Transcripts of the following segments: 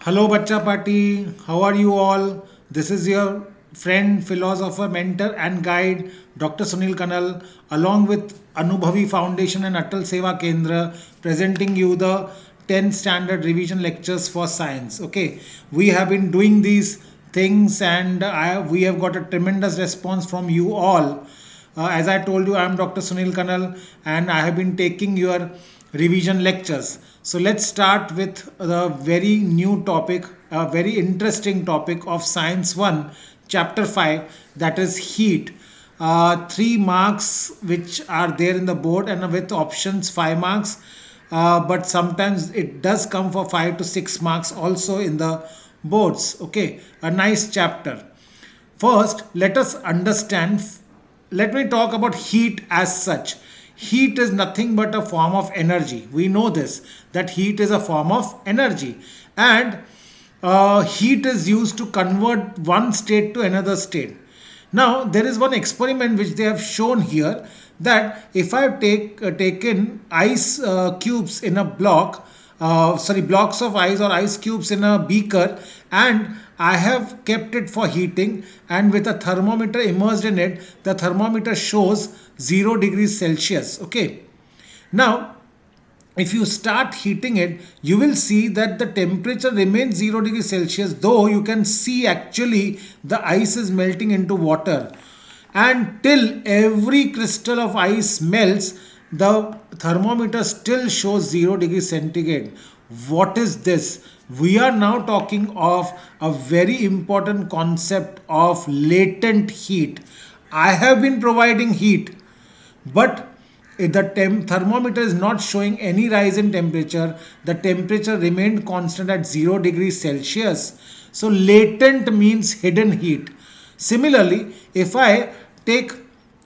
Hello, Bacha Party. How are you all? This is your friend, philosopher, mentor, and guide, Dr. Sunil Kanal, along with Anubhavi Foundation and Atal Seva Kendra, presenting you the 10 standard revision lectures for science. Okay, we have been doing these things, and we have got a tremendous response from you all. As I told you, I am Dr. Sunil Kanal, and I have been taking your revision lectures. So let's start with the very new topic, a very interesting topic of Science 1, Chapter 5, that is heat. 3 marks which are there in the board, and with options 5 marks. But sometimes it does come for 5 to 6 marks also in the boards. Okay, a nice chapter. First, let me talk about heat as such. Heat is nothing but a form of energy. We know this, that heat is a form of energy. And heat is used to convert one state to another state. Now, there is one experiment which they have shown here, that if I have taken ice cubes in a blocks of ice or ice cubes in a beaker, and I have kept it for heating, and with a thermometer immersed in it, the thermometer shows 0 degrees Celsius. Okay. Now, if you start heating it, you will see that the temperature remains 0 degrees Celsius, though you can see actually the ice is melting into water. And till every crystal of ice melts, the thermometer still shows 0 degrees centigrade. What is this? We are now talking of a very important concept of latent heat. I have been providing heat, but the thermometer is not showing any rise in temperature. The temperature remained constant at 0 degrees Celsius. So latent means hidden heat. Similarly, if I take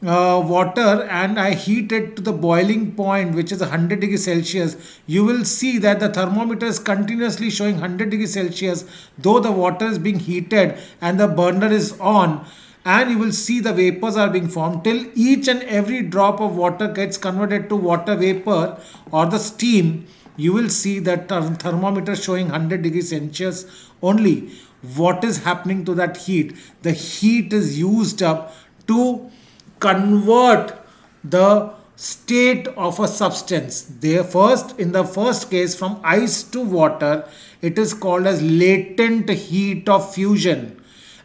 water and I heat it to the boiling point, which is 100 degrees Celsius, you will see that the thermometer is continuously showing 100 degrees Celsius, though the water is being heated and the burner is on. And you will see the vapors are being formed till each and every drop of water gets converted to water vapor or the steam. You will see that thermometer showing 100 degrees Celsius only. What is happening to that heat? The heat is used up to convert the state of a substance. In the first case, from ice to water, it is called as latent heat of fusion.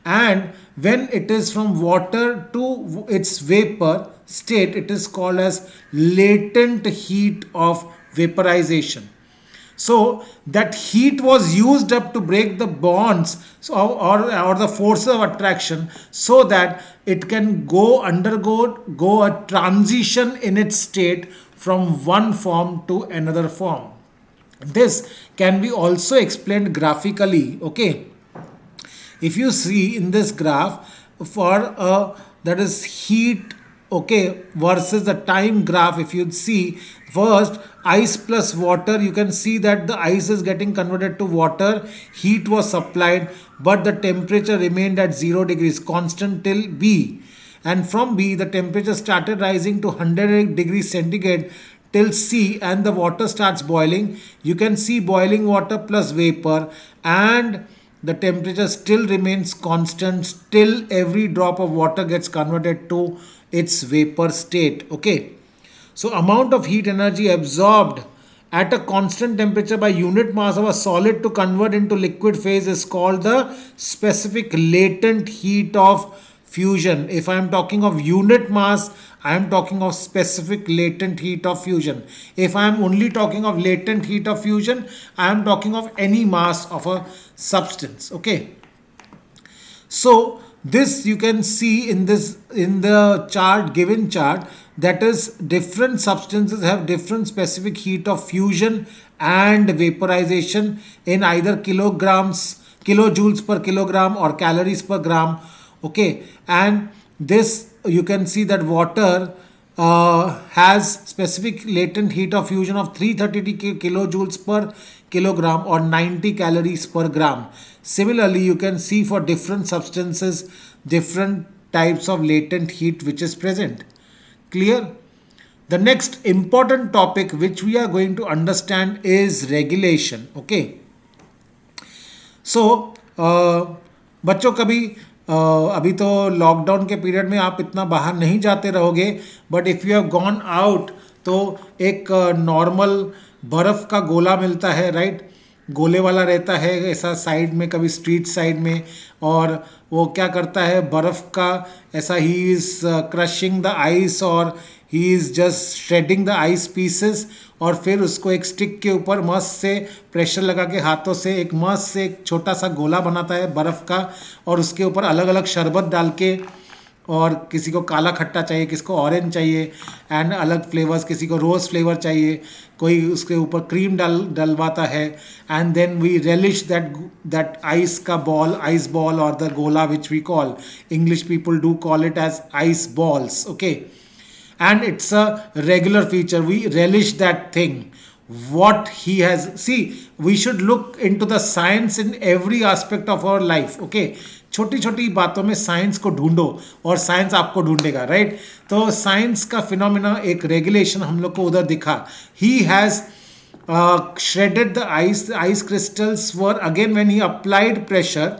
And when it is from water to its vapor state, it is called as latent heat of vaporization. So that heat was used up to break the bonds, or the forces of attraction, so that it can go a transition in its state from one form to another form. This can be also explained graphically. Okay, if you see in this graph, for that is heat, okay, versus the time graph, if you see first ice plus water, you can see that the ice is getting converted to water, heat was supplied, but the temperature remained at 0 degrees constant till B, and from B the temperature started rising to 100 degrees centigrade till C, and the water starts boiling. You can see boiling water plus vapor, and the temperature still remains constant till every drop of water gets converted to its vapor state. Okay, so amount of heat energy absorbed at a constant temperature by unit mass of a solid to convert into liquid phase is called the specific latent heat of fusion. If I am talking of unit mass, I am talking of specific latent heat of fusion. If I am only talking of latent heat of fusion, I am talking of any mass of a substance. Okay, so this you can see in the given chart, that is different substances have different specific heat of fusion and vaporization in either kilojoules per kilogram or calories per gram. Okay, and this you can see that water has specific latent heat of fusion of 330 kilojoules per kilogram or 90 calories per gram. Similarly, you can see for different substances different types of latent heat which is present. Clear? The next important topic which we are going to understand is regulation. Okay, सो बच्चों कभी अभी तो lockdown के period में आप इतना बाहर नहीं जाते रहोगे, but if you have gone out तो एक नॉर्मल बर्फ़ का गोला मिलता है, राइट? गोले वाला रहता है ऐसा साइड में, कभी स्ट्रीट साइड में, और वो क्या करता है बर्फ़ का ऐसा, he is crushing the ice और he is just shredding the ice pieces, और फिर उसको एक स्टिक के ऊपर मस्त से प्रेशर लगा के हाथों से एक मस्त से एक छोटा सा गोला बनाता है बर्फ़ का, और उसके ऊपर अलग अलग शरबत डाल के, और किसी को काला खट्टा चाहिए, किसी को ऑरेंज चाहिए, एंड अलग फ्लेवर्स, किसी को रोज़ फ्लेवर चाहिए, कोई उसके ऊपर क्रीम डलवाता है, and then we relish that ice ball और the gola which we call, English people do call it as ice balls, okay? And it's a regular feature, we relish that thing. What he has, see, we should look into the science in every aspect of our life, okay? छोटी छोटी बातों में science को ढूंढो और science आपको ढूंढेगा, right? तो science का फिनोमिना, एक रेगुलेशन हम लोग को उधर दिखा. He has shredded the ice crystals were again when he applied pressure,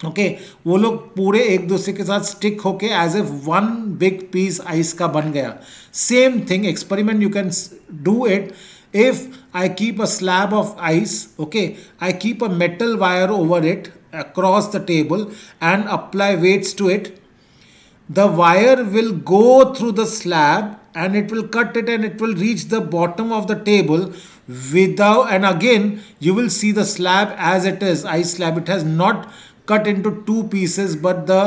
okay वो लोग पूरे एक दूसरे के साथ स्टिक होके as a one big piece ice का बन गया. Same thing experiment you can do it. If I keep a slab of ice, okay, I keep a metal wire over it across the table and apply weights to it, the wire will go through the slab and it will cut it and it will reach the bottom of the table without, and again you will see the slab as it is, ice slab, it has not cut into two pieces but the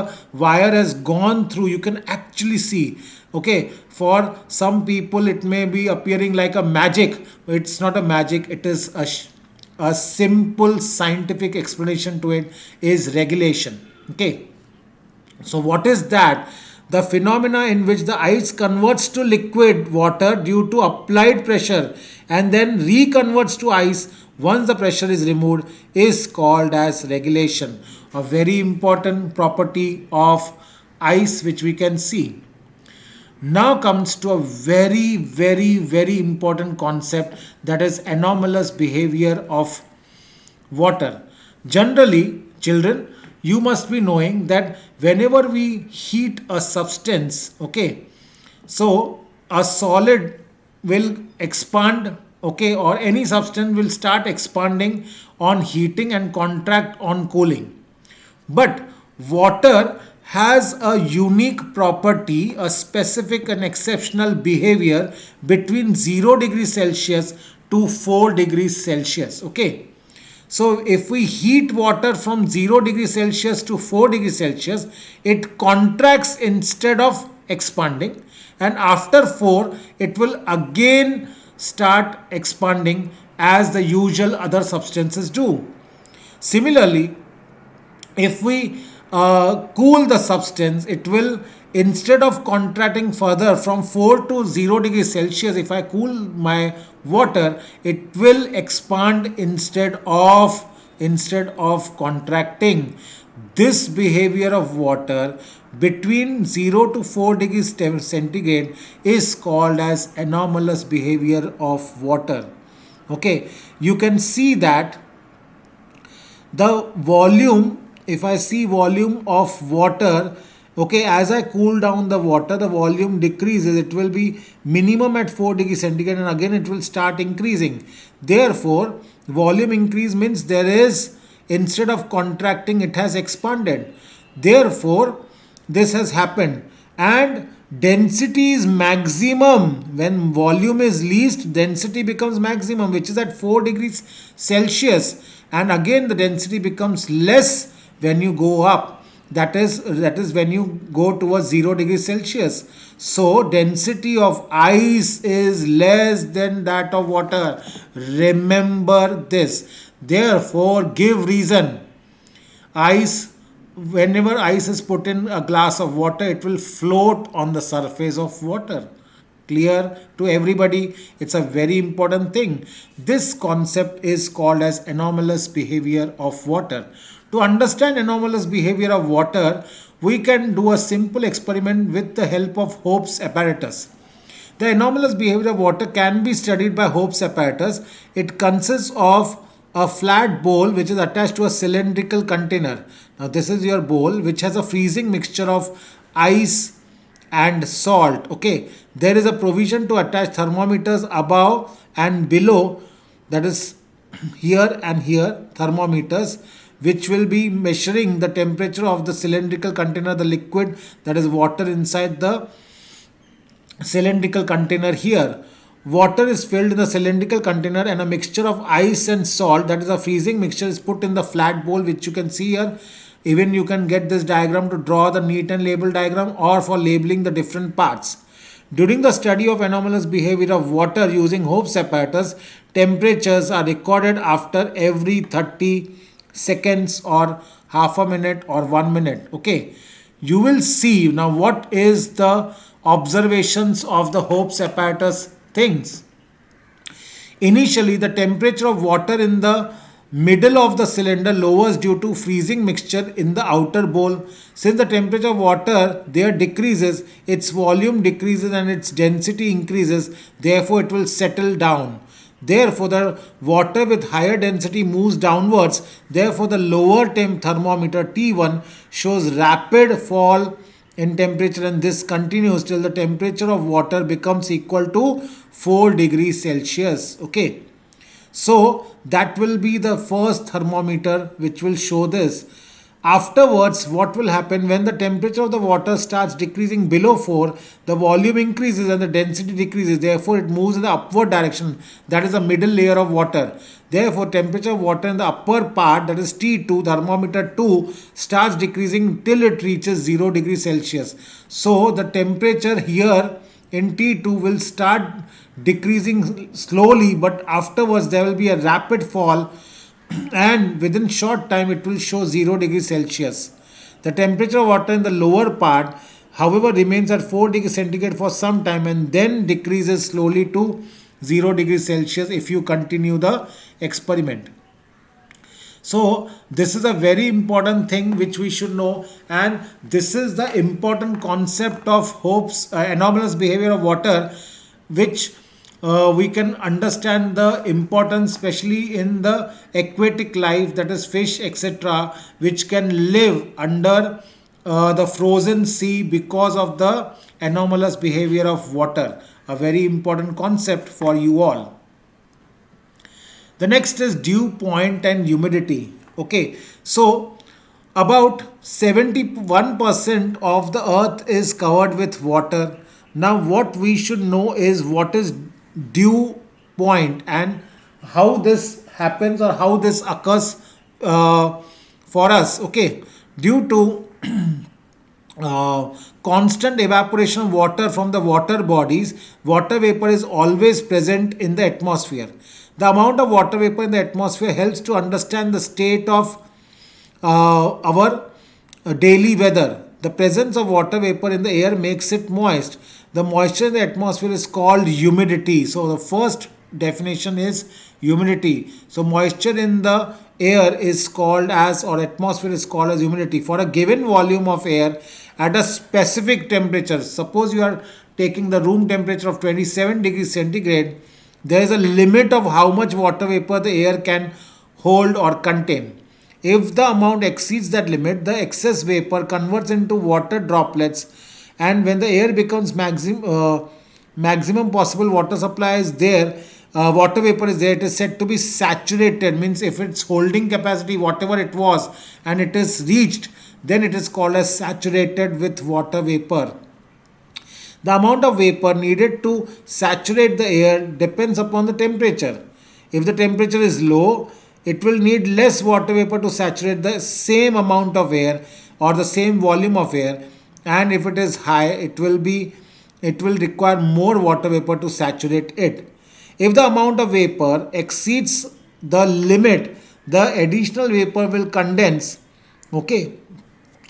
wire has gone through, you can actually see, okay? For some people it may be appearing like a magic, but it's not a magic, it is a simple scientific explanation to it is regulation, okay? So what is that? The phenomena in which the ice converts to liquid water due to applied pressure and then reconverts to ice once the pressure is removed is called as regulation. A very important property of ice which we can see. Now comes to a very, very, very important concept, that is anomalous behavior of water. Generally, children, you must be knowing that whenever we heat a substance, okay, so a solid will expand, okay, or any substance will start expanding on heating and contract on cooling. But water has a unique property, a specific and exceptional behavior between 0 degrees Celsius to 4 degrees Celsius. Okay. So if we heat water from 0 degrees Celsius to 4 degrees Celsius, it contracts instead of expanding. And after 4, it will again start expanding as the usual other substances do. Similarly, if we cool the substance, it will, instead of contracting further from 4 to 0 degrees Celsius, if I cool my water, it will expand instead of contracting. This behavior of water between 0 to 4 degrees centigrade is called as anomalous behavior of water. Okay, you can see that the volume, if I see volume of water, okay, as I cool down the water, the volume decreases, it will be minimum at 4 degrees centigrade and again it will start increasing. Therefore volume increase means there is, instead of contracting, it has expanded. Therefore this has happened. And density is maximum when volume is least, density becomes maximum, which is at 4 degrees Celsius, and again the density becomes less when you go up, that is when you go towards 0 degrees Celsius. So density of ice is less than that of water, remember this. Therefore give reason, ice, whenever ice is put in a glass of water, it will float on the surface of water. Clear to everybody? It's a very important thing. This concept is called as anomalous behavior of water. To understand anomalous behavior of water, we can do a simple experiment with the help of Hope's apparatus. The anomalous behavior of water can be studied by Hope's apparatus. It consists of a flat bowl which is attached to a cylindrical container. Now, this is your bowl which has a freezing mixture of ice and salt. Okay, there is a provision to attach thermometers above and below, that is here and here, thermometers which will be measuring the temperature of the cylindrical container, the liquid, that is water inside the cylindrical container here. Water is filled in the cylindrical container and a mixture of ice and salt, that is a freezing mixture, is put in the flat bowl which you can see here. Even you can get this diagram to draw the neat and label diagram or for labeling the different parts. During the study of anomalous behavior of water using Hope's apparatus, temperatures are recorded after every 30 seconds or half a minute or 1 minute. Okay, you will see now what is the observations of the Hope's apparatus things. Initially, the temperature of water in the middle of the cylinder lowers due to freezing mixture in the outer bowl. Since the temperature of water there decreases, its volume decreases and its density increases, therefore it will settle down. Therefore, the water with higher density moves downwards. Therefore, the lower thermometer T1 shows rapid fall in temperature, and this continues till the temperature of water becomes equal to 4 degrees Celsius. Okay. So that will be the first thermometer which will show this. Afterwards, what will happen when the temperature of the water starts decreasing below 4, the volume increases and the density decreases. Therefore, it moves in the upward direction. That is the middle layer of water. Therefore, temperature of water in the upper part, that is T2, thermometer 2, starts decreasing till it reaches 0 degrees Celsius. So, the temperature here in T2 will start decreasing slowly, but afterwards there will be a rapid fall and within short time it will show 0 degrees Celsius. The temperature of water in the lower part, however, remains at 4 degrees centigrade for some time and then decreases slowly to 0 degrees Celsius if you continue the experiment. So this is a very important thing which we should know, and this is the important concept of Hope's anomalous behavior of water, which we can understand the importance, especially in the aquatic life, that is fish, etc., which can live under the frozen sea because of the anomalous behavior of water. A very important concept for you all. The next is dew point and humidity. Okay, so about 71% of the earth is covered with water. Now, what we should know is what is dew point and how this happens or how this occurs for us. Okay, due to constant evaporation of water from the water bodies, water vapor is always present in the atmosphere. The amount of water vapor in the atmosphere helps to understand the state of our daily weather. The presence of water vapor in the air makes it moist. The moisture in the atmosphere is called humidity. So the first definition is humidity. So moisture in the air is called as, or atmosphere is called as humidity. For a given volume of air at a specific temperature, suppose you are taking the room temperature of 27 degrees centigrade, there is a limit of how much water vapor the air can hold or contain. If the amount exceeds that limit, the excess vapor converts into water droplets, and when the air becomes maximum possible water supply is there, water vapor is there, it is said to be saturated. Means if its holding capacity, whatever it was, and it is reached, then it is called as saturated with water vapor. The amount of vapor needed to saturate the air depends upon the temperature. If the temperature is low, it will need less water vapor to saturate the same amount of air or the same volume of air, and if it is high, it will require more water vapor to saturate it. If the amount of vapor exceeds the limit, the additional vapor will condense. Okay.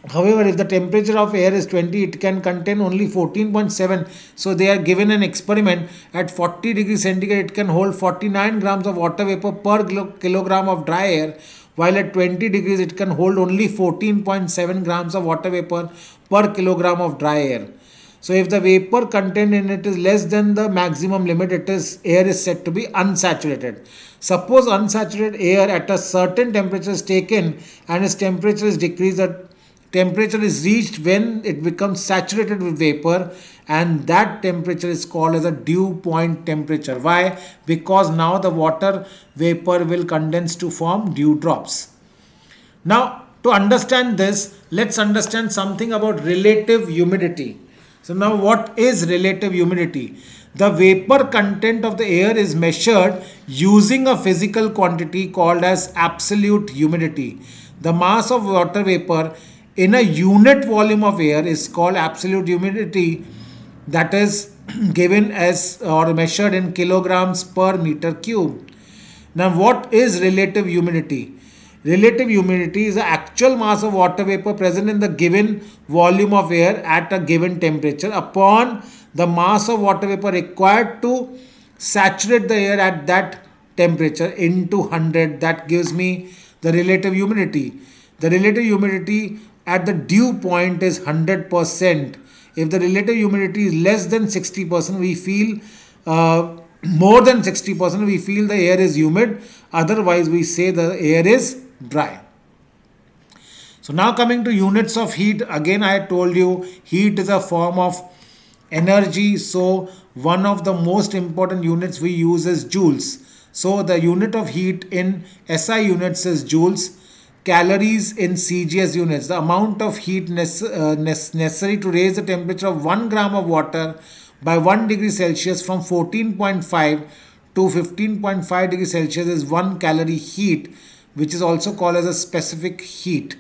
However, if the temperature of air is 20, it can contain only 14.7. So they are given an experiment at 40 degrees centigrade, it can hold 49 grams of water vapor per kilogram of dry air, while at 20 degrees it can hold only 14.7 grams of water vapor per kilogram of dry air. So if the vapor content in it is less than the maximum limit, air is said to be unsaturated. Suppose unsaturated air at a certain temperature is taken and its temperature is decreased. The temperature is reached when it becomes saturated with vapor, and that temperature is called as a dew point temperature. Why? Because now the water vapor will condense to form dew drops. Now, to understand this, let's understand something about relative humidity. So, now what is relative humidity? The vapor content of the air is measured using a physical quantity called as absolute humidity. The mass of water vapor in a unit volume of air is called absolute humidity, that is given as or measured in kilograms per meter cube. Now, what is relative humidity? Relative humidity is the actual mass of water vapor present in the given volume of air at a given temperature upon the mass of water vapor required to saturate the air at that temperature into 100. That gives me the relative humidity. The relative humidity at the dew point is 100%. If the relative humidity is less than 60%, we feel more than 60%, we feel the air is humid. Otherwise, we say the air is dry. So now coming to units of heat, again I told you heat is a form of energy. So one of the most important units we use is joules. So the unit of heat in SI units is joules. Calories in CGS units. The amount of heat necessary to raise the temperature of 1 gram of water by 1 degree Celsius from 14.5 to 15.5 degrees Celsius is 1 calorie heat, which is also called as a specific heat.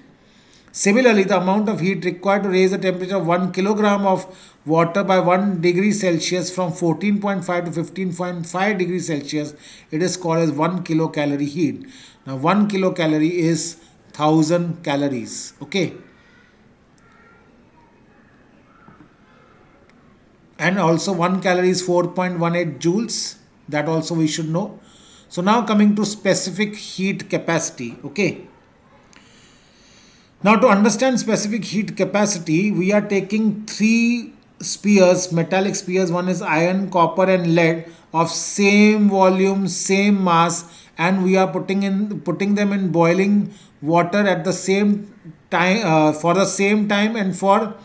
Similarly, the amount of heat required to raise the temperature of 1 kilogram of water by 1 degree Celsius from 14.5 to 15.5 degrees Celsius, it is called as 1 kilocalorie heat. Now 1 kilocalorie is 1000 calories. Okay. And also 1 calorie is 4.18 joules. That also we should know. So now coming to specific heat capacity. Okay. Now to understand specific heat capacity, we are taking three spheres, metallic spheres. One is iron, copper and lead of same volume, same mass, and we are putting them in boiling water at the same time for the same time and for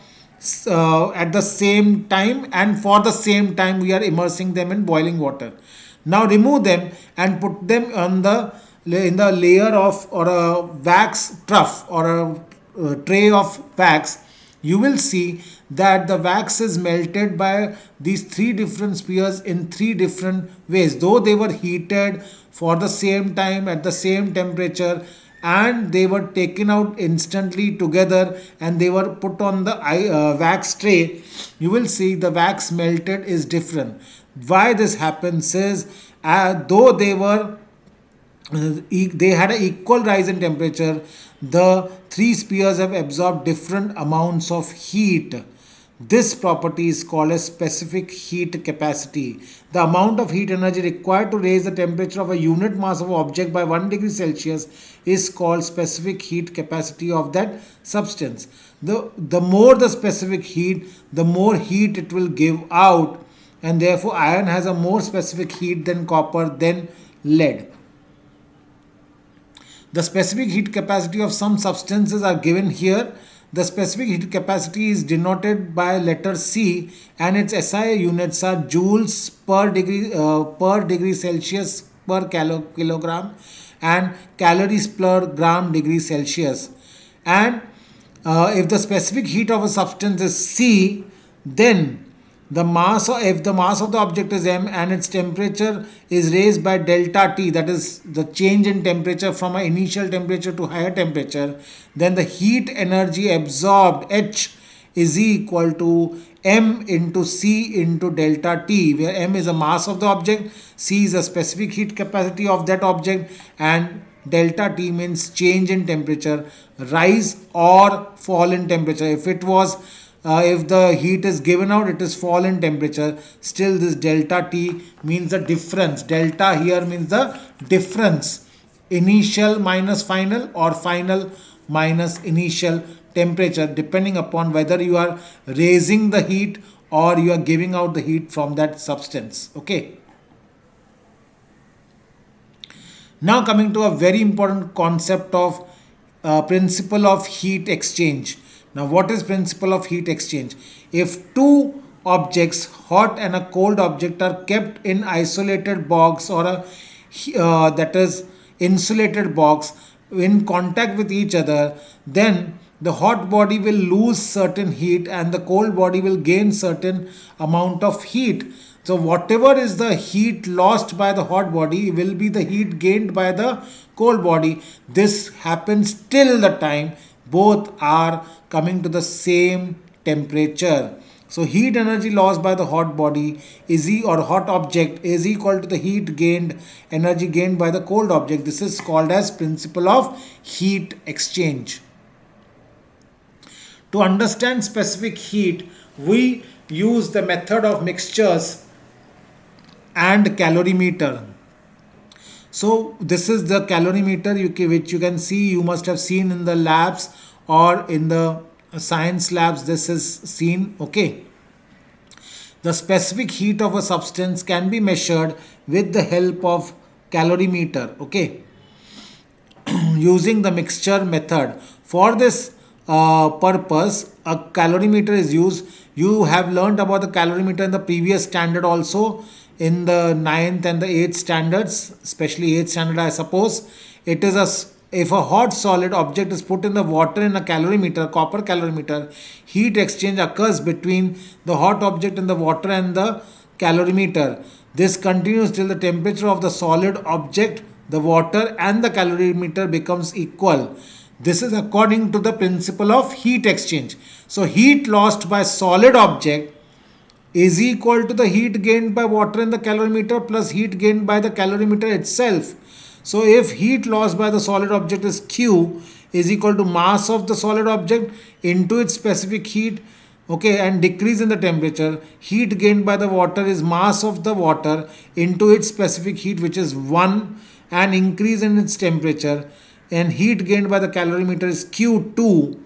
at the same time and for the same time we are immersing them in boiling water. Now remove them and put them on in the layer of or a wax trough or a tray of wax. You will see that the wax is melted by these three different spheres in three different ways, though they were heated for the same time at the same temperature, and they were taken out instantly together and they were put on the wax tray. You will see the wax melted is different. Why this happens is though they had an equal rise in temperature, the three spheres have absorbed different amounts of heat. This property is called as specific heat capacity. The amount of heat energy required to raise the temperature of a unit mass of object by 1 degree Celsius is called specific heat capacity of that substance. The more the specific heat, the more heat it will give out, and therefore iron has a more specific heat than copper than lead. The specific heat capacity of some substances are given here. The specific heat capacity is denoted by letter C and its SI units are joules per degree Celsius per kilogram and calories per gram degree Celsius. And if the specific heat of a substance is C, then if the mass of the object is m and its temperature is raised by delta T, that is the change in temperature from an initial temperature to higher temperature, then the heat energy absorbed H is equal to m into C into delta T, where m is the mass of the object, C is the specific heat capacity of that object, and delta T means change in temperature, rise or fall in temperature. If the heat is given out, it is fall in temperature. Still, this delta T means the difference. Delta here means the difference. Initial minus final or final minus initial temperature, depending upon whether you are raising the heat or you are giving out the heat from that substance. Okay. Now coming to a very important concept of principle of heat exchange. Now what is principle of heat exchange? If two objects, hot and a cold object, are kept in isolated box or a that is insulated box in contact with each other, then the hot body will lose certain heat and the cold body will gain certain amount of heat. So whatever is the heat lost by the hot body will be the heat gained by the cold body. This happens till the time both are coming to the same temperature. So heat energy lost by the hot body or hot object is equal to the heat gained energy gained by the cold object. This is called as principle of heat exchange. To understand specific heat, we use the method of mixtures and calorimeter. So this is the calorimeter which you can see, you must have seen in the labs or in the science labs. This is seen. Okay. The specific heat of a substance can be measured with the help of calorimeter. Okay. Using the mixture method. For this purpose, a calorimeter is used. You have learned about the calorimeter in the previous standard also, in the 9th and the 8th standards, especially 8th standard, I suppose. It is if a hot solid object is put in the water in a calorimeter, copper calorimeter, heat exchange occurs between the hot object in the water and the calorimeter. This continues till the temperature of the solid object, the water and the calorimeter becomes equal. This is according to the principle of heat exchange. So heat lost by solid object is equal to the heat gained by water in the calorimeter plus heat gained by the calorimeter itself. So if heat lost by the solid object is Q is equal to mass of the solid object into its specific heat, okay, and decrease in the temperature, heat gained by the water is mass of the water into its specific heat, which is 1, and increase in its temperature, and heat gained by the calorimeter is Q2,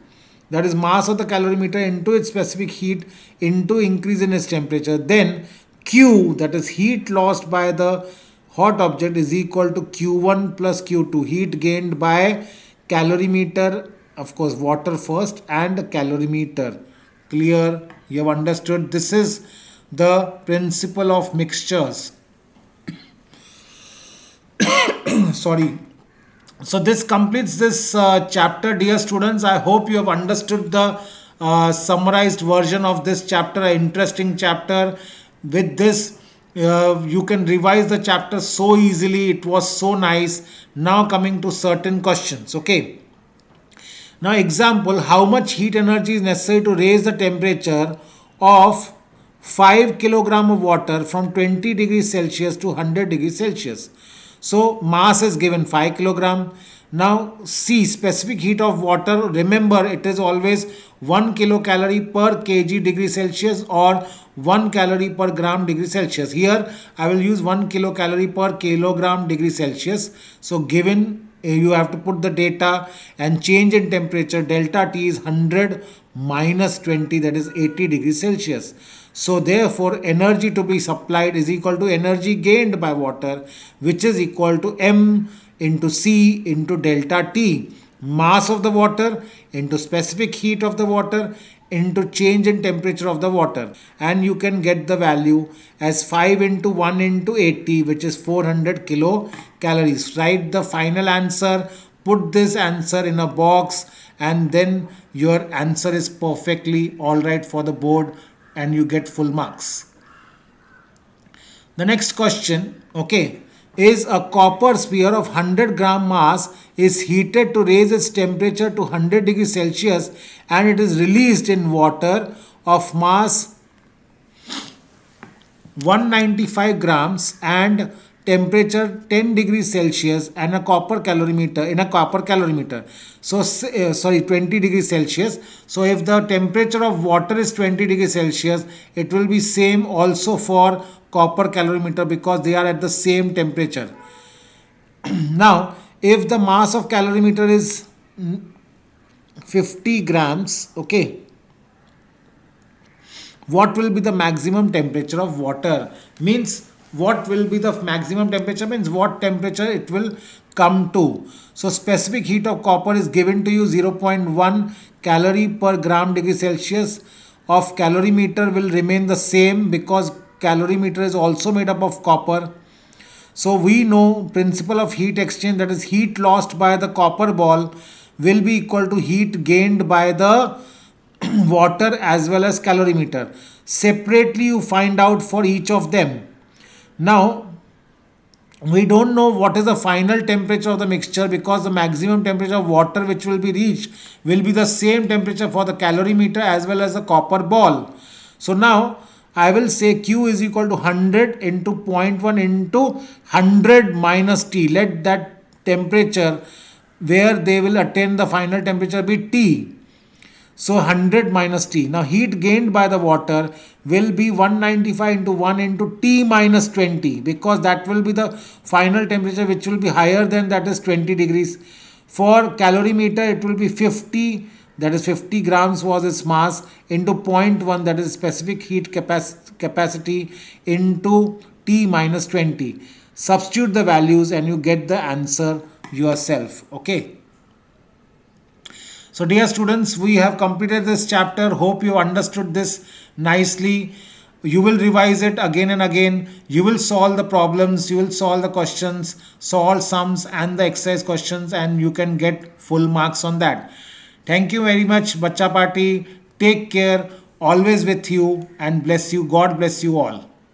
that is mass of the calorimeter into its specific heat into increase in its temperature. Then Q, that is heat lost by the hot object, is equal to Q1 plus Q2, heat gained by calorimeter, of course water first, and calorimeter. Clear? You have understood? This is the principle of mixtures. Sorry. So this completes this chapter, dear students. I hope you have understood the summarized version of this chapter, an interesting chapter. With this, you can revise the chapter so easily. It was so nice. Now coming to certain questions. Okay. Now example, how much heat energy is necessary to raise the temperature of 5 kilogram of water from 20 degrees Celsius to 100 degrees Celsius? So mass is given 5 kilogram. Now C, specific heat of water. Remember, it is always 1 kilocalorie per kg degree Celsius or 1 calorie per gram degree Celsius. Here I will use 1 kilocalorie per kilogram degree Celsius. So given, you have to put the data, and change in temperature delta T is 100 minus 20, that is 80 degrees Celsius. So therefore energy to be supplied is equal to energy gained by water, which is equal to M into C into delta T, mass of the water into specific heat of the water into change in temperature of the water, and you can get the value as 5 into 1 into 80, which is 400 kilocalories. Write the final answer, put this answer in a box, and then your answer is perfectly all right for the board and you get full marks. The next question, okay, is a copper sphere of 100 gram mass is heated to raise its temperature to 100 degrees Celsius, and it is released in water of mass 195 grams and temperature 10 degrees Celsius and a copper calorimeter. So sorry, 20 degrees Celsius. So if the temperature of water is 20 degrees Celsius, it will be same also for copper calorimeter because they are at the same temperature. Now if the mass of calorimeter is 50 grams, okay, what will be the maximum temperature of water, means what will be the maximum temperature, means what temperature it will come to. So specific heat of copper is given to you 0.1 calorie per gram degree Celsius. Of calorimeter will remain the same because calorimeter is also made up of copper. So we know principle of heat exchange, that is heat lost by the copper ball will be equal to heat gained by the water as well as calorimeter. Separately you find out for each of them. Now we don't know what is the final temperature of the mixture because the maximum temperature of water which will be reached will be the same temperature for the calorimeter as well as the copper ball. So now I will say Q is equal to 100 into 0.1 into 100 minus T. Let that temperature where they will attain the final temperature be T. So 100 minus T. Now heat gained by the water will be 195 into 1 into T minus 20, because that will be the final temperature which will be higher than, that is 20 degrees. For calorimeter it will be 50, that is 50 grams was its mass, into 0.1, that is specific heat capacity, into T minus 20. Substitute the values and you get the answer yourself. Okay. So dear students, we have completed this chapter. Hope you understood this nicely. You will revise it again and again. You will solve the problems, you will solve the questions, solve sums and the exercise questions, and you can get full marks on that. Thank you very much, Bacha Party. Take care. Always with you, and bless you. God bless you all.